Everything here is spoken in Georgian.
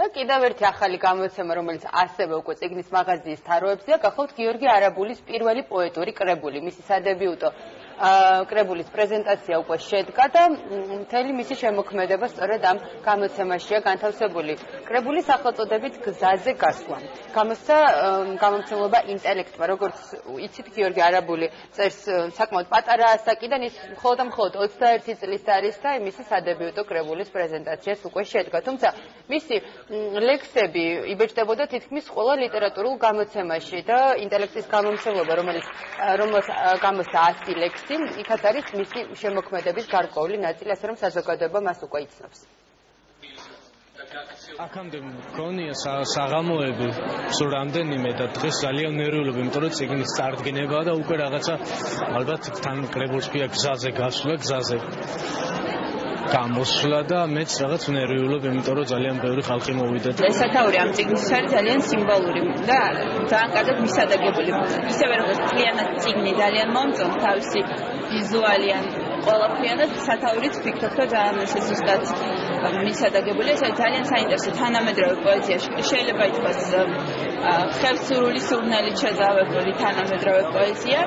და კიდევ ერთი ახალი გამოცემა, რომელიც ასევე უკვე წიგნის მაღაზიის თაროებზეა, გახავთ გიორგი არაბულის პირველი პოეტური კრებული. მისი სადებიუტო კრებულის პრეზენტაცია უკვე შედგა და მთელი მისი შემოქმედება სწორედ ამ გამოცემაშია განთავსებული. კრებულის სახელწოდებით გზაზე გასვლა. გამოსცა გამომცემლობა ინტელექტმა, როგორც იცით, გიორგი არაბული წერს საკმაოდ პატარა ასაკიდან, ის მხოლოდ 21 წლის არის და მისი სადებიუტო კრებულის პრეზენტაციას უკვე შედგა. თუმცა მისი ლექსები იბეჭდებოდა თითქმის ყველა ლიტერატურულ გამოცემაში და ინტელექტის გამომცემლობა, რომელიც გამოსცა 100 ლექსი, იქაც არის მისი შემოქმედების გარკვეული ნაწილი, ასე რომ საზოგადოება მას უკვე იცნობს. აქამდე მგონია საღამოები სულ რამდენიმე და დღეს ძალიან ნერვიულობ, იმიტომ რომ წიგნის წარდგენებაა და უკვე რაღაცა ალბათ თან კრებულს ქვია გზაზე გასვლა, გზაზე გამოსვლა და მეც რაღაც ნერვიულობ, იმიტომ რომ ძალიან ბევრი ხალხი მოვიდა. ეს სათაური ამ წიგნის არის ძალიან სიმბოლური და ძალიან კარგად მისადაგებული. ისევე როგორც მთლიანად წიგნი ძალიან მომწონს თავისი ვიზუალიან ყველაფრიან და სათაურიც ვფიქრობ, რომ ძალიან ესე ზუსტად მისადაგებული. ეს ძალიან საინტერესო თანამედროვე პოეზიაში შეიძლება ითქვას ხევსურული სურნელით შეზავებული თანამედროვე პოეზია.